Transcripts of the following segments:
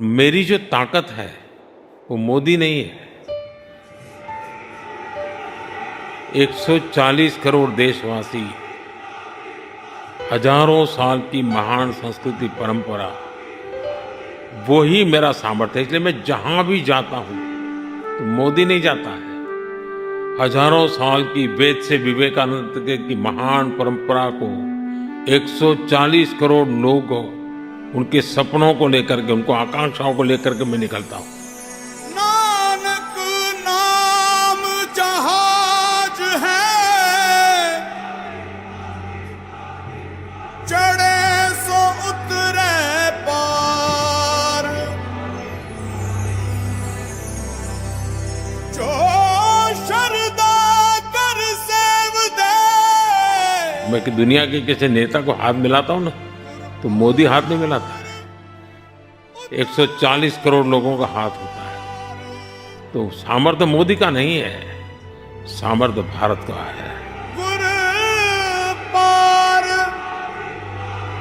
मेरी जो ताकत है वो मोदी नहीं है। 140 करोड़ देशवासी, हजारों साल की महान संस्कृति परंपरा, वो ही मेरा सामर्थ्य है। इसलिए मैं जहां भी जाता हूं तो मोदी नहीं जाता है। हजारों साल की वेद से विवेकानंद की महान परंपरा को 140 करोड़ लोग उनके सपनों को लेकर के, उनको आकांक्षाओं को लेकर के मैं निकलता हूं। नानक नाम जहाज है, चढ़े सो उतरे पार, जो शरदा कर सेव दे। मैं कि दुनिया के किसी नेता को हाथ मिलाता हूं ना, तो मोदी हाथ नहीं मिलाता है। 140 करोड़ लोगों का हाथ होता है। तो सामर्थ्य मोदी का नहीं है, सामर्थ्य भारत का है। गुर पार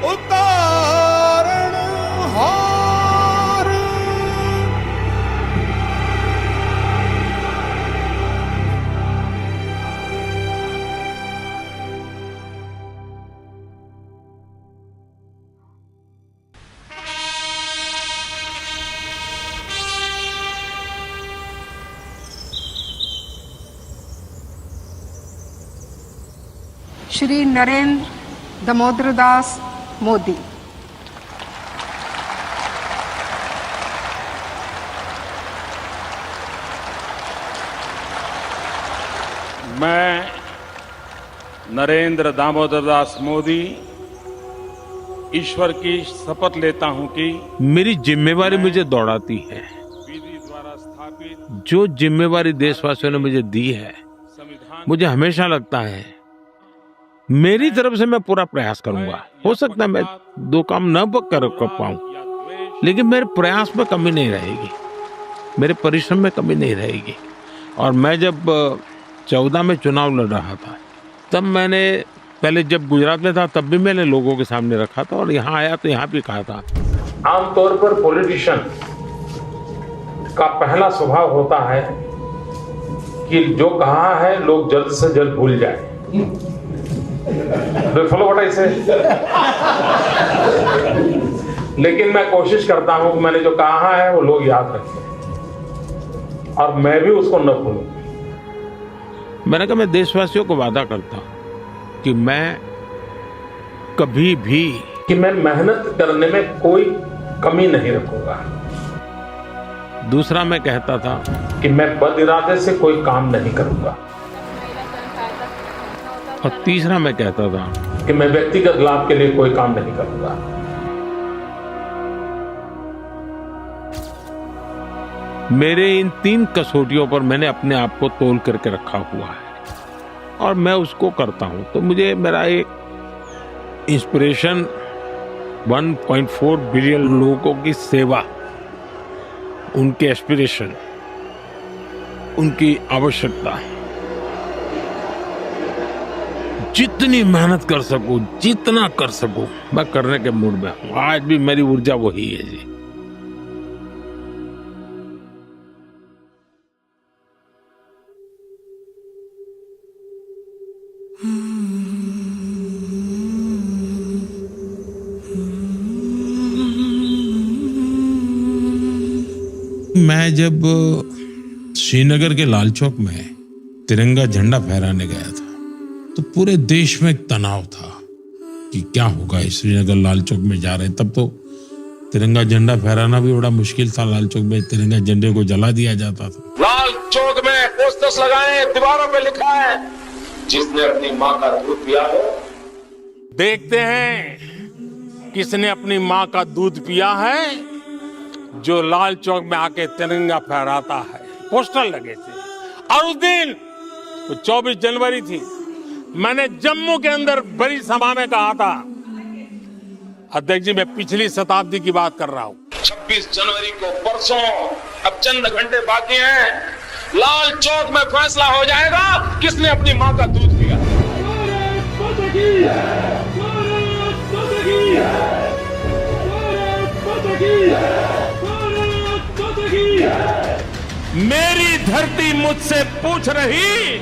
उतारण हार। श्री नरेंद्र दामोदर दास मोदी। मैं नरेंद्र दामोदर दास मोदी ईश्वर की शपथ लेता हूं कि मेरी जिम्मेवारी मुझे दौड़ाती है। विधि द्वारा स्थापित जो जिम्मेवारी देशवासियों ने मुझे दी है, संविधान मुझे हमेशा लगता है मेरी तरफ से मैं पूरा प्रयास करूंगा। हो सकता है मैं दो काम न कर पाऊं, या द्वेष लेकिन मेरे प्रयास में कमी नहीं रहेगी, मेरे परिश्रम में कमी नहीं रहेगी। और मैं जब 14 में चुनाव लड़ रहा था, तब मैंने पहले जब गुजरात में था तब भी मैंने लोगों के सामने रखा था, और यहाँ आया तो यहाँ भी कहा था। आमतौर पर पॉलिटिशियन का पहला स्वभाव होता है कि जो कहा है लोग जल्द से जल्द भूल जाए। फॉलो व्हाट आई से। लेकिन मैं कोशिश करता हूं कि मैंने जो कहा है वो लोग याद रखें, और मैं भी उसको न भूलूं। मैंने कहा मैं देशवासियों को वादा करता हूं कि मैं कभी भी मैं मेहनत करने में कोई कमी नहीं रखूंगा। दूसरा मैं कहता था कि मैं बद इरादे से कोई काम नहीं करूंगा। और तीसरा मैं कहता था कि मैं व्यक्तिगत लाभ के लिए कोई काम नहीं करूंगा। मेरे इन 3 कसौटियों पर मैंने अपने आप को तोल करके रखा हुआ है, और मैं उसको करता हूं। तो मुझे मेरा एक इंस्पिरेशन 1.4 बिलियन लोगों की सेवा, उनके एस्पिरेशन, उनकी आवश्यकता, जितनी मेहनत कर सकूं, जितना कर सकूं, मैं करने के मूड में हूं। आज भी मेरी ऊर्जा वही है जी। मैं जब श्रीनगर के लाल चौक में तिरंगा झंडा फहराने गया था, तो पूरे देश में एक तनाव था कि क्या होगा। श्रीनगर लाल चौक में जा रहे हैं, तब तो तिरंगा झंडा फहराना भी बड़ा मुश्किल था। लाल चौक में तिरंगा झंडे को जला दिया जाता था। लाल चौक में पोस्टर्स लगाए, दीवारों पे लिखा है, जिसने अपनी माँ का दूध पिया है। देखते हैं किसने अपनी माँ का दूध पिया है, जो लाल चौक में आके तिरंगा फहराता है। पोस्टर लगे थे, और उस दिन 24 जनवरी थी। मैंने जम्मू के अंदर बड़ी सभा में कहा था, अध्यक्ष जी मैं पिछली शताब्दी की बात कर रहा हूं, 26 जनवरी को परसों, अब चंद घंटे बाकी हैं, लाल चौक में फैसला हो जाएगा किसने अपनी माँ का दूध पिया। मेरी धरती मुझसे पूछ रही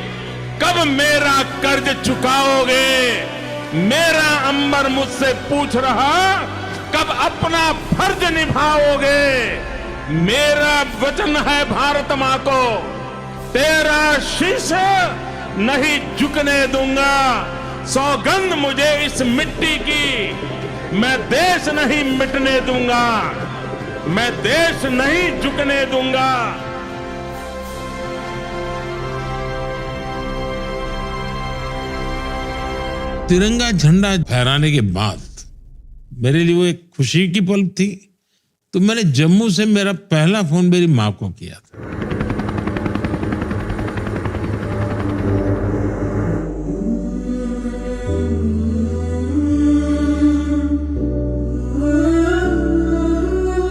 कब मेरा कर्ज चुकाओगे। मेरा अंबर मुझसे पूछ रहा कब अपना फर्ज निभाओगे। मेरा वचन है भारत मां को, तेरा शीश नहीं झुकने दूंगा। सौगंध मुझे इस मिट्टी की, मैं देश नहीं मिटने दूंगा, मैं देश नहीं झुकने दूंगा। तिरंगा झंडा फहराने के बाद मेरे लिए वो एक खुशी की पल थी। तो मैंने जम्मू से मेरा पहला फोन मेरी माँ को किया था।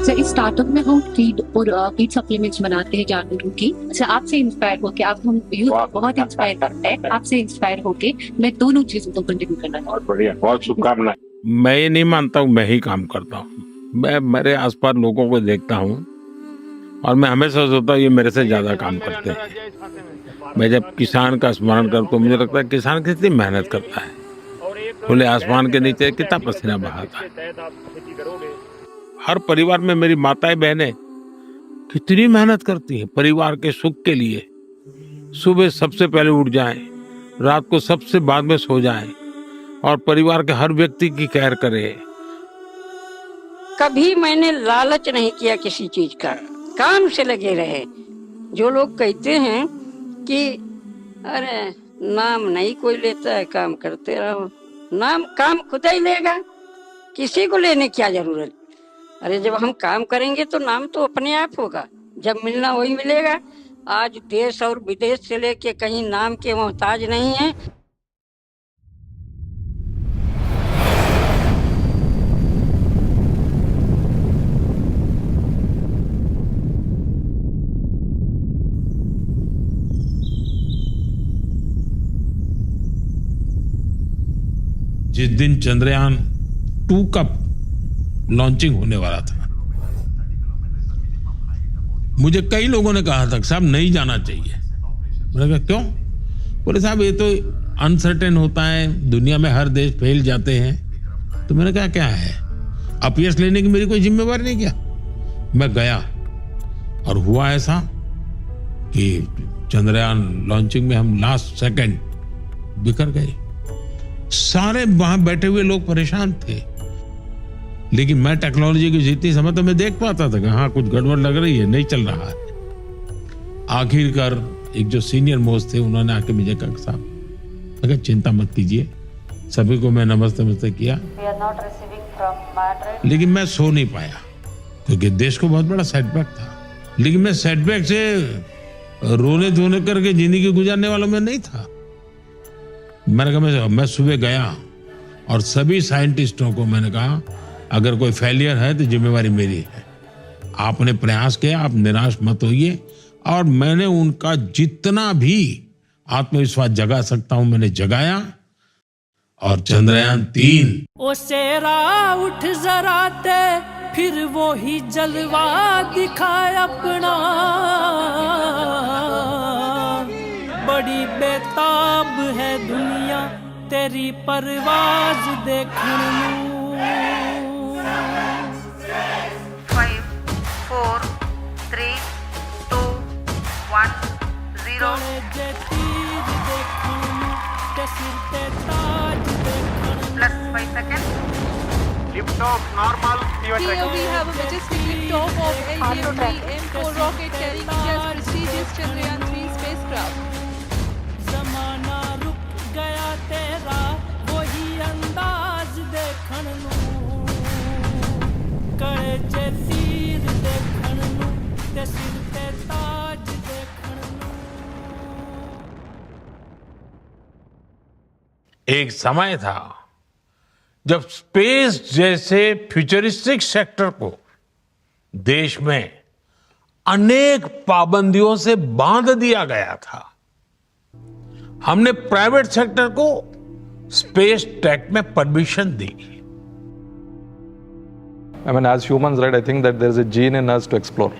सर, इस स्टार्टअप में हम फीड और फीड सप्लीमेंट्स बनाते हैं जानवरों की। अच्छा, आपसे इंस्पायर होके, आप हम यूथ बहुत इंस्पायर करते हैं, आपसे इंस्पायर होके मैं दोनों चीजों को कंटिन्यू करना चाहता हूँ। बहुत बढ़िया, बहुत शुभकामनाएं। मैं ये नहीं मानता हूँ मैं ही काम करता हूँ। मैं मेरे आसपास लोगों को देखता हूँ और मैं हमेशा सोचता हूँ ये मेरे से ज्यादा काम करते हैं। मैं जब किसान का स्मरण करता हूँ मुझे लगता है किसान कितनी मेहनत करता है, खुले आसमान के नीचे कितना पसीना बहाता है। हर परिवार में मेरी माताएं बहनें कितनी मेहनत करती हैं परिवार के सुख के लिए। सुबह सबसे पहले उठ जाएं, रात को सबसे बाद में सो जाएं और परिवार के हर व्यक्ति की केयर करें। कभी मैंने लालच नहीं किया किसी चीज का, काम से लगे रहे। जो लोग कहते हैं कि अरे नाम नहीं कोई लेता है, काम करते रहो, नाम काम खुद ही लेगा, किसी को लेने क्या जरूरत। अरे जब हम काम करेंगे तो नाम तो अपने आप होगा, जब मिलना वही मिलेगा। आज देश और विदेश से लेके कहीं नाम के मोहताज नहीं है। जिस दिन चंद्रयान 2 का लॉन्चिंग होने वाला था, मुझे कई लोगों ने कहा था साहब नहीं जाना चाहिए। मैंने कहा क्यों? बोले साहब ये तो अनसर्टेन होता है, दुनिया में हर देश फैल जाते हैं। तो मैंने कहा क्या है, अपयश लेने की मेरी कोई जिम्मेवारी नहीं। क्या मैं गया और हुआ ऐसा कि चंद्रयान लॉन्चिंग में हम लास्ट सेकंड बिखर गए। सारे वहां बैठे हुए लोग परेशान थे, लेकिन मैं टेक्नोलॉजी की जितनी समझ तो मैं देख पाता था कि हाँ कुछ गड़बड़ लग रही है, नहीं चल रहा है। आखिरकार एक जो सीनियर मोस्ट थे उन्होंने आके मुझे कहा साहब, अगर चिंता मत कीजिए। सभी को मैं नमस्ते किया, लेकिन मैं सो नहीं पाया क्योंकि देश को बहुत बड़ा सेटबैक था। लेकिन मैं सेटबैक से रोने धोने करके जिंदगी गुजारने वालों में नहीं था। मैंने कहा मैं सुबह गया और सभी साइंटिस्टों को मैंने कहा अगर कोई फेलियर है तो जिम्मेवारी मेरी है। आपने प्रयास किया, आप निराश मत होइए। और मैंने उनका जितना भी आत्मविश्वास जगा सकता हूं मैंने जगाया। और चंद्रयान 3 ओ शेरा उठ जरा ते फिर वो ही जलवा दिखाए अपना। बड़ी बेताब है दुनिया तेरी परवाज देखने नू। 5, 4, 3, 2, 1, 0। +5 seconds. Lift off normal. Here we have a majestic liftoff of LVM M4 rocket carrying India's prestigious Chandrayaan 3 spacecraft. ज़माना रुक गया तेरा वही अंदाज देखण नू। कड़े चे तीर देखण नू ते सिर ते ताज देखण नू। एक समय था जब स्पेस जैसे फ्यूचरिस्टिक सेक्टर को देश में अनेक पाबंदियों से बांध दिया गया था। हमने प्राइवेट सेक्टर को स्पेस टेक में permission the. I mean, as humans, right, I think that there is a gene in us to explore,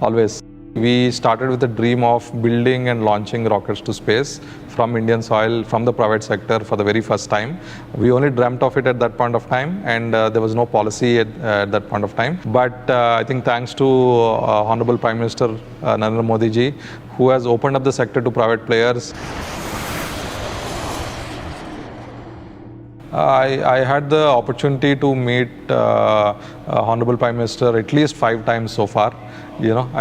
always. We started with the dream of building and launching rockets to space from Indian soil, from the private sector for the very first time. We only dreamt of it at that point of time, and there was no policy at that point of time. But I think thanks to Honorable Prime Minister Narendra Modi ji, who has opened up the sector to private players. I had the opportunity to meet Honorable Prime Minister at least 5 times so far.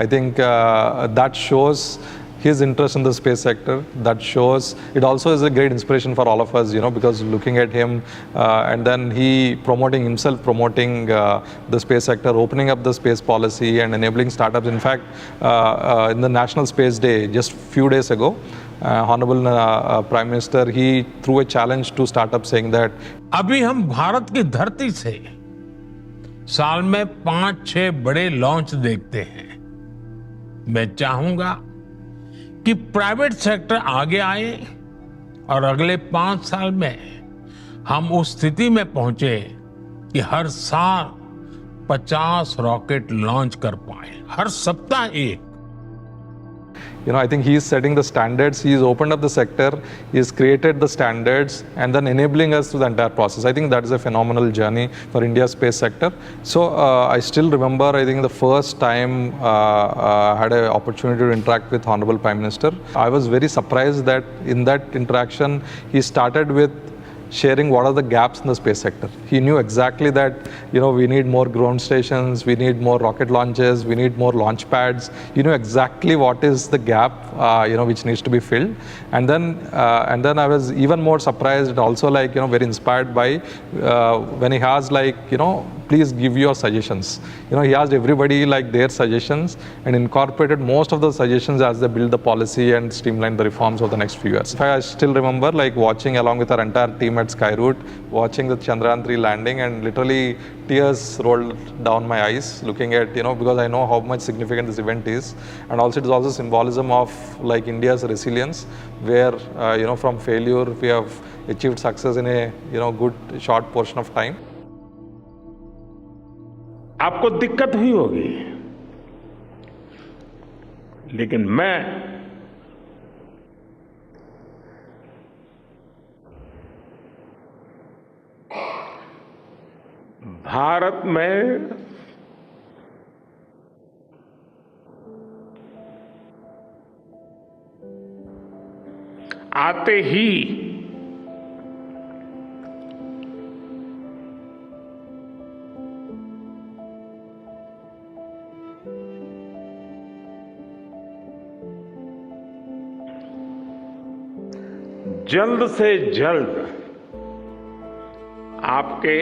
I think that shows his interest in the space sector. That shows it also is a great inspiration for all of us, because looking at him and then he promoting the space sector, opening up the space policy and enabling startups. In fact, in the National Space Day just few days ago, Honorable Prime Minister, he threw a challenge to startups saying that अभी हम भारत की धरती से साल में 5-6 बड़े launch देखते हैं। मैं चाहूंगा कि प्राइवेट सेक्टर आगे आए और अगले 5 साल में हम उस स्थिति में पहुंचे कि हर साल 50 रॉकेट लॉन्च कर पाए, हर सप्ताह एक। I think he is setting the standards. He has opened up the sector. He has created the standards and then enabling us through the entire process. I think that is a phenomenal journey for India's space sector. So I still remember, I think the first time I had an opportunity to interact with Honorable Prime Minister, I was very surprised that in that interaction, he started with sharing what are the gaps in the space sector. He knew exactly that, we need more ground stations, we need more rocket launches, we need more launch pads. He knew exactly what is the gap, which needs to be filled. And then I was even more surprised and also very inspired by when he has please give your suggestions. He asked everybody their suggestions and incorporated most of the suggestions as they build the policy and streamline the reforms over the next few years. I still remember watching along with our entire team at Skyroot, watching the Chandrayaan 3 landing, and literally tears rolled down my eyes looking at, because I know how much significant this event is. And also it is also symbolism of India's resilience, where, from failure we have achieved success in a, good short portion of time. आपको दिक्कत हुई होगी, लेकिन मैं भारत में आते ही जल्द से जल्द आपके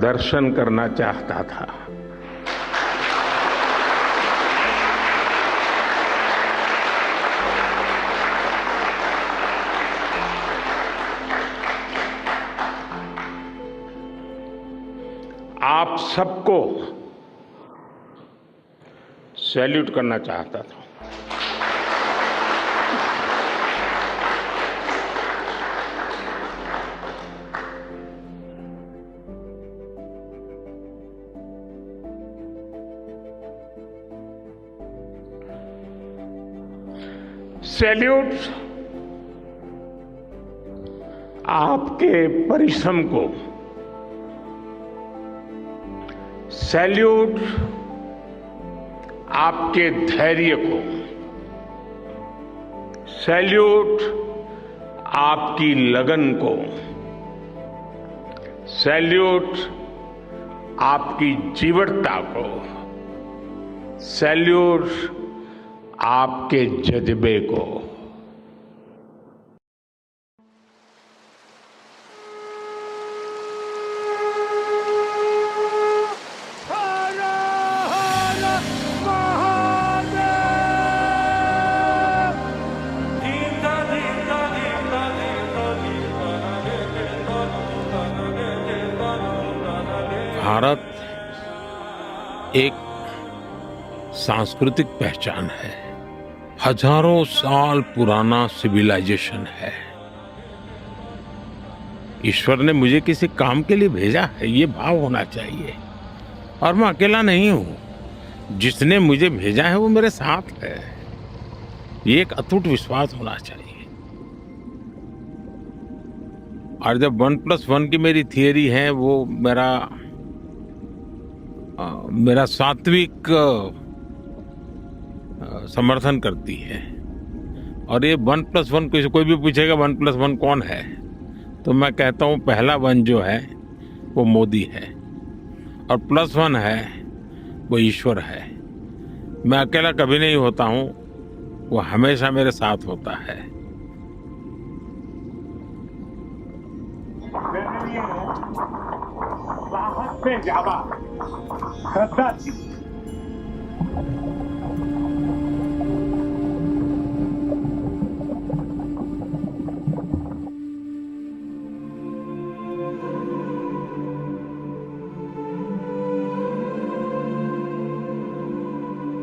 दर्शन करना चाहता था। आप सबको सैल्यूट करना चाहता था। सैल्यूट आपके परिश्रम को, सैल्यूट आपके धैर्य को, सैल्यूट आपकी लगन को, सैल्यूट आपकी जीवटता को, सैल्यूट आपके जज्बे को। भारत एक सांस्कृतिक पहचान है, हजारों साल पुराना सिविलाइजेशन है। ईश्वर ने मुझे किसी काम के लिए भेजा है, ये भाव होना चाहिए। और मैं अकेला नहीं हूं। जिसने मुझे भेजा है वो मेरे साथ है। ये एक अटूट विश्वास होना चाहिए। और जब 1+1 की मेरी थियरी है वो मेरा सात्विक समर्थन करती है। और ये 1+1 कोई भी पूछेगा 1+1 कौन है, तो मैं कहता हूँ पहला 1 जो है वो मोदी है और +1 है वो ईश्वर है। मैं अकेला कभी नहीं होता हूँ, वो हमेशा मेरे साथ होता है। साहस से ज्यादा श्रद्धा थी।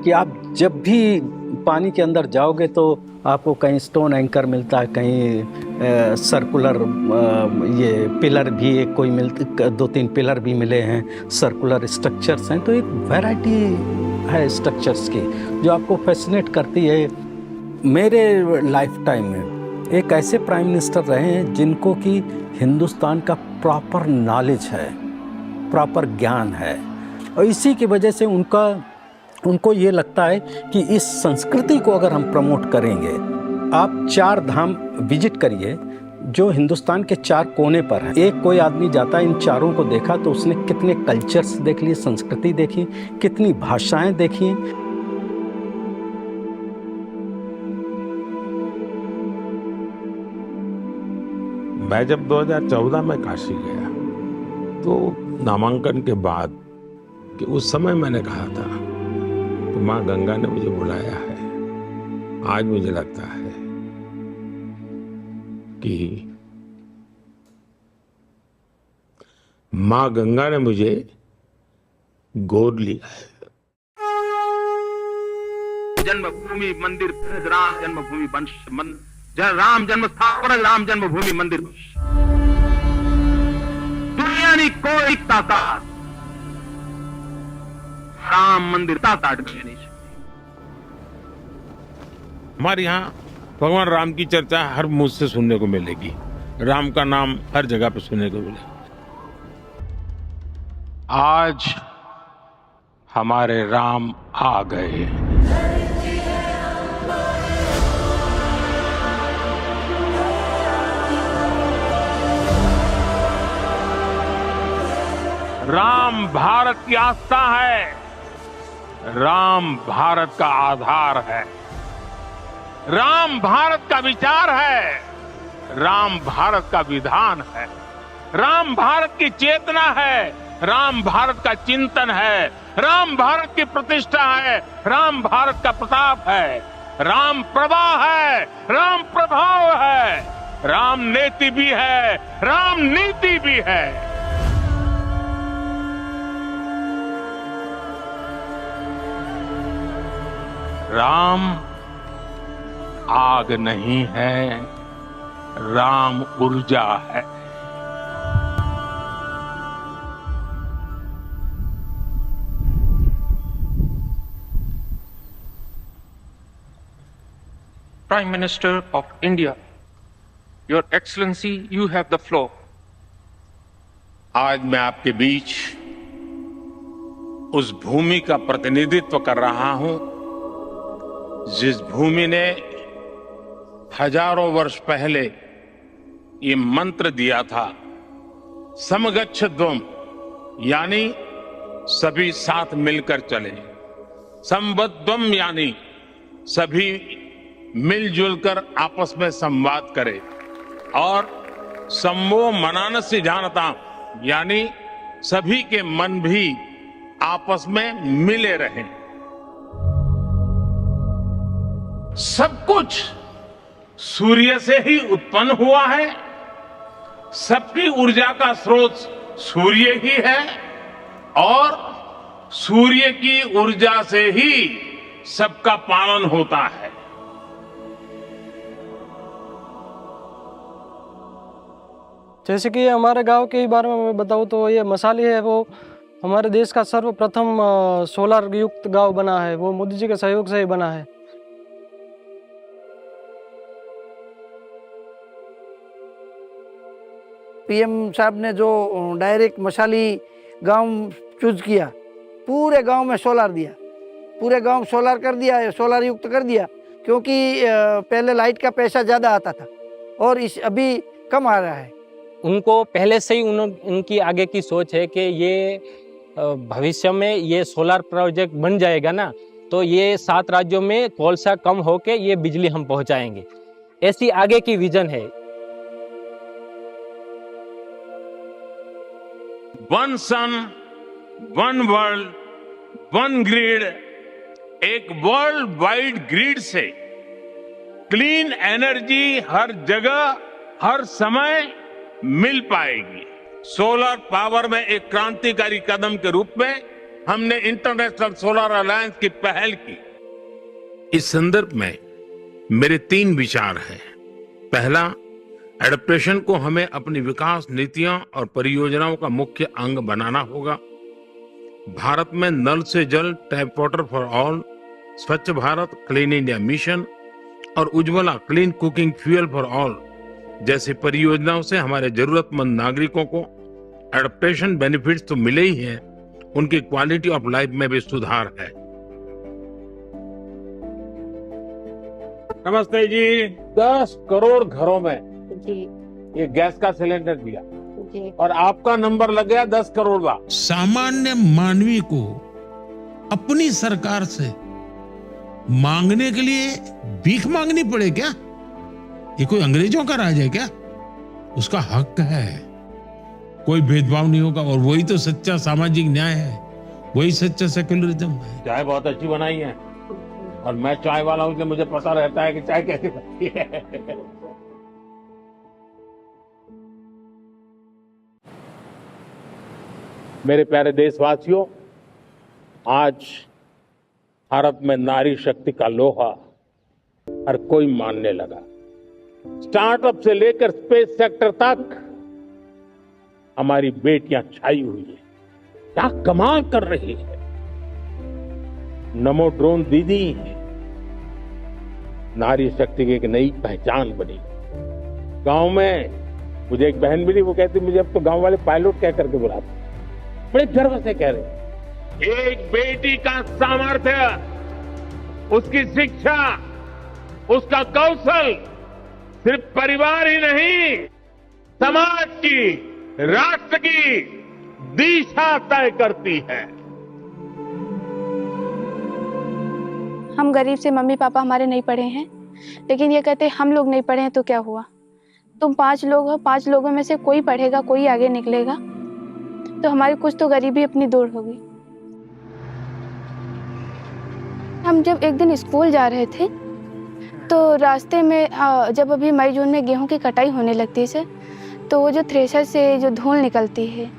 कि आप जब भी पानी के अंदर जाओगे तो आपको कहीं स्टोन एंकर मिलता है, कहीं सर्कुलर ये पिलर भी एक कोई 2-3 पिलर भी मिले हैं, सर्कुलर स्ट्रक्चर्स हैं। तो एक वैरायटी है स्ट्रक्चर्स की जो आपको फैसिनेट करती है। मेरे लाइफ टाइम में एक ऐसे प्राइम मिनिस्टर रहे हैं जिनको कि हिंदुस्तान का प्रॉपर नॉलेज है, प्रॉपर ज्ञान है, और इसी की वजह से उनको ये लगता है कि इस संस्कृति को अगर हम प्रमोट करेंगे। आप 4 धाम विजिट करिए जो हिंदुस्तान के 4 कोने पर हैं। एक कोई आदमी जाता है, इन चारों को देखा तो उसने कितने कल्चर्स देख लिए, संस्कृति देखी, कितनी भाषाएं देखी। मैं जब 2014 में काशी गया तो नामांकन के बाद कि उस समय मैंने कहा था तो माँ गंगा ने मुझे बुलाया है। आज मुझे लगता है कि माँ गंगा ने मुझे गोद लिया है। जन्मभूमि मंदिर राम जन्मभूमि वंश राम जन्म स्थापना राम जन्मभूमि मंदिर दुनिया की कोई ताकत राम मंदिर ताकत नहीं। हमारे यहाँ भगवान राम की चर्चा हर मुंह से सुनने को मिलेगी, राम का नाम हर जगह पे सुनने को मिलेगा। आज हमारे राम आ गए। राम भारत की आस्था है, राम भारत का आधार है, राम भारत का विचार है, राम भारत का विधान है, राम भारत की चेतना है, राम भारत का चिंतन है, राम भारत की प्रतिष्ठा है, राम भारत का प्रताप है, राम प्रवाह है, राम प्रभाव है, राम नेति भी है, राम नीति भी है। राम आग नहीं है, राम ऊर्जा है। Prime Minister of India, Your Excellency, you have the floor. आज मैं आपके बीच उस भूमि का प्रतिनिधित्व कर रहा हूं जिस भूमि ने हजारों वर्ष पहले ये मंत्र दिया था, समगच्छध्वम्, यानी सभी साथ मिलकर चले, संबद्धम् यानी सभी मिलजुल कर आपस में संवाद करें, और सम्मो मनानस्य जानताम्, यानी सभी के मन भी आपस में मिले रहें। सब कुछ सूर्य से ही उत्पन्न हुआ है, सबकी ऊर्जा का स्रोत सूर्य ही है, और सूर्य की ऊर्जा से ही सबका पालन होता है। जैसे कि हमारे गांव के बारे में मैं बताऊं तो ये मसाले है वो हमारे देश का सर्वप्रथम सोलर युक्त गांव बना है, वो मोदी जी के सहयोग से ही बना है। पीएम साहब ने जो डायरेक्ट मशाली गांव चूज किया, पूरे गांव में सोलर दिया, पूरे गांव सोलर कर दिया है, सोलर युक्त कर दिया, क्योंकि पहले लाइट का पैसा ज़्यादा आता था और अभी कम आ रहा है। उनको पहले से ही उनकी आगे की सोच है कि ये भविष्य में ये सोलर प्रोजेक्ट बन जाएगा ना, तो ये 7 राज्यों में कोलसा कम होके ये बिजली हम पहुंचाएंगे, ऐसी आगे की विजन है। वन सन, वन वर्ल्ड, वन ग्रिड, एक वर्ल्ड वाइड ग्रिड से क्लीन एनर्जी हर जगह हर समय मिल पाएगी। सोलर पावर में एक क्रांतिकारी कदम के रूप में हमने इंटरनेशनल सोलर अलायंस की पहल की। इस संदर्भ में मेरे 3 विचार हैं। पहला, एडप्टेशन को हमें अपनी विकास नीतियों और परियोजनाओं का मुख्य अंग बनाना होगा। भारत में नल से जल, टैप वाटर फॉर ऑल, स्वच्छ भारत, क्लीन इंडिया मिशन और Ujjwala clean cooking fuel for all जैसी परियोजनाओं से हमारे जरूरतमंद नागरिकों को एडप्टेशन बेनिफिट्स तो मिले ही हैं, उनकी क्वालिटी ऑफ लाइफ में भी सुधार है। नमस्ते जी। 10 करोड़ घरों में ये गैस का सिलेंडर दिया और आपका नंबर लग गया 10 करोड़ का। सामान्य मानवी को अपनी सरकार से मांगने के लिए भीख मांगनी पड़े क्या? ये कोई अंग्रेजों का राज है क्या? उसका हक है, कोई भेदभाव नहीं होगा। और वही तो सच्चा सामाजिक न्याय है, वही सच्चा सेक्युलरिज्म है। चाय बहुत अच्छी बनाई है और मैं चाय वाला हूं, मुझे पता रहता है कि चाय कैसे बनती है। मेरे प्यारे देशवासियों, आज भारत में नारी शक्ति का लोहा हर कोई मानने लगा। स्टार्टअप से लेकर स्पेस सेक्टर तक हमारी बेटियां छाई हुई है, क्या कमाल कर रही है। नमो ड्रोन दीदी नारी शक्ति की एक नई पहचान बनी। गांव में मुझे एक बहन मिली, वो कहती मुझे अब तो गांव वाले पायलट कह करके बुलाते, बड़े गर्व से कह रहे। एक बेटी का सामर्थ्य, उसकी शिक्षा, उसका कौशल सिर्फ परिवार ही नहीं, समाज की, राष्ट्र की दिशा तय करती है। हम गरीब से मम्मी पापा हमारे नहीं पढ़े हैं, लेकिन ये कहते हम लोग नहीं पढ़े हैं तो क्या हुआ, तुम 5 लोग हो, 5 लोगों में से कोई पढ़ेगा, कोई आगे निकलेगा, तो हमारी कुछ तो गरीबी अपनी दूर होगी। हम जब एक दिन स्कूल जा रहे थे तो रास्ते में जब अभी मई जून में गेहूं की कटाई होने लगती है, तो वो जो थ्रेशर से जो धूल निकलती है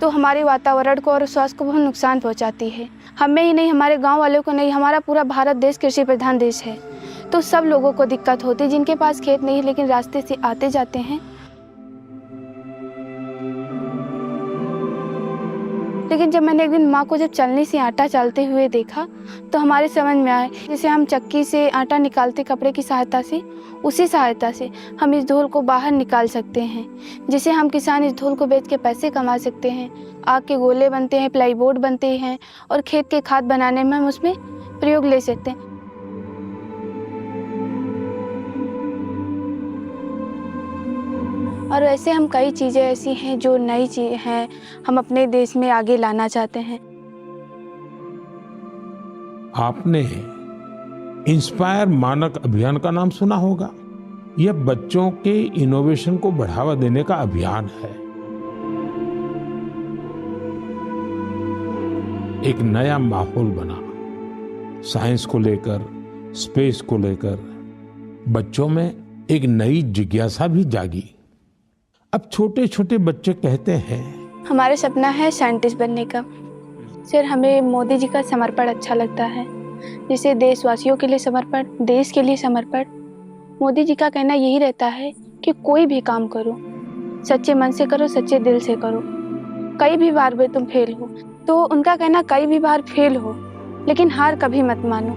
तो हमारे वातावरण को और स्वास्थ्य को बहुत नुकसान पहुंचाती है। हमें ही नहीं, हमारे गांव वालों को नहीं, हमारा पूरा भारत देश कृषि प्रधान देश है, तो सब लोगों को दिक्कत होती है। जिनके पास खेत नहीं है लेकिन रास्ते से आते जाते हैं, लेकिन जब मैंने एक दिन माँ को जब चलनी से आटा चालते हुए देखा तो हमारे समझ में आया, जैसे हम चक्की से आटा निकालते कपड़े की सहायता से, उसी सहायता से हम इस धूल को बाहर निकाल सकते हैं। जिसे हम किसान इस धूल को बेच के पैसे कमा सकते हैं, आग के गोले बनते हैं, प्लाईबोर्ड बनते हैं और खेत के खाद बनाने में हम उसमें प्रयोग ले सकते हैं। और ऐसे हम कई चीज़ें ऐसी हैं जो नई चीज़ हैं, हम अपने देश में आगे लाना चाहते हैं। आपने इंस्पायर मानक अभियान का नाम सुना होगा। यह बच्चों के इनोवेशन को बढ़ावा देने का अभियान है। एक नया माहौल बना, साइंस को लेकर, स्पेस को लेकर बच्चों में एक नई जिज्ञासा भी जागी। अब छोटे छोटे बच्चे कहते हैं हमारा सपना है साइंटिस्ट बनने का। सर, हमें मोदी जी का समर्पण अच्छा लगता है, जैसे देशवासियों के लिए समर्पण, देश के लिए समर्पण। मोदी जी का कहना यही रहता है कि कोई भी काम करो, सच्चे मन से करो, सच्चे दिल से करो। कई भी बार भी तुम फेल हो। तो उनका कहना कई भी बार फेल हो लेकिन हार कभी मत मानो।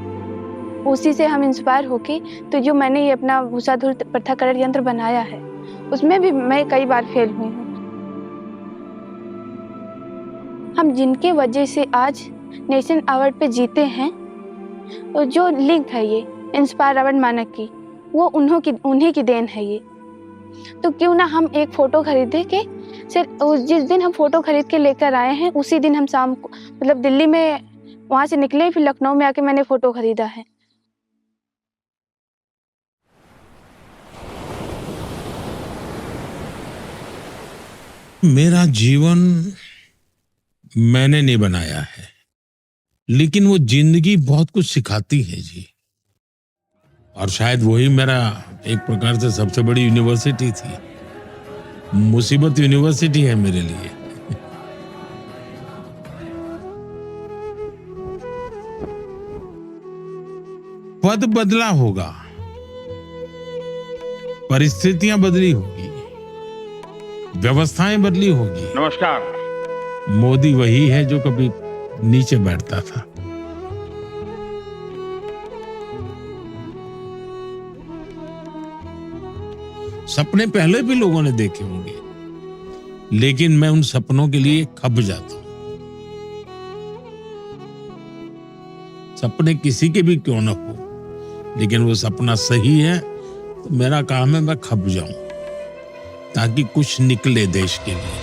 उसी से हम इंस्पायर होके तो जो मैंने ये अपना भूसाधुर पृथक्करण यंत्र बनाया है उसमें भी मैं कई बार फेल हुई हूँ। हम जिनके वजह से आज नेशन अवार्ड पे जीते हैं और जो लिंक है ये इंस्पायर अवार्ड मानक की, वो उन्हीं की देन है ये। तो क्यों ना हम एक फ़ोटो खरीदे के सिर्फ जिस दिन हम फ़ोटो खरीद के लेकर आए हैं उसी दिन हम शाम को मतलब दिल्ली में वहाँ से निकले, फिर लखनऊ में आके मैंने फ़ोटो खरीदा है। मेरा जीवन मैंने नहीं बनाया है, लेकिन वो जिंदगी बहुत कुछ सिखाती है जी। और शायद वही मेरा एक प्रकार से सबसे बड़ी यूनिवर्सिटी थी। मुसीबत यूनिवर्सिटी है मेरे लिए। पद बदला होगा, परिस्थितियां बदली होगी, व्यवस्थाएं बदली होगी। नमस्कार। मोदी वही है जो कभी नीचे बैठता था। सपने पहले भी लोगों ने देखे होंगे, लेकिन मैं उन सपनों के लिए खप जाता हूं। सपने किसी के भी क्यों ना हो, लेकिन वो सपना सही है तो मेरा काम है मैं खप जाऊं ताकि कुछ निकले देश के लिए।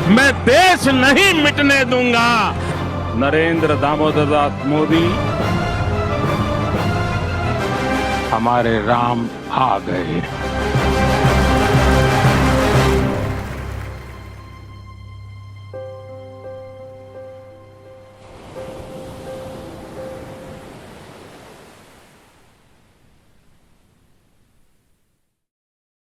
मैं देश नहीं मिटने दूंगा। नरेंद्र दामोदर दास मोदी हमारे राम आ गए।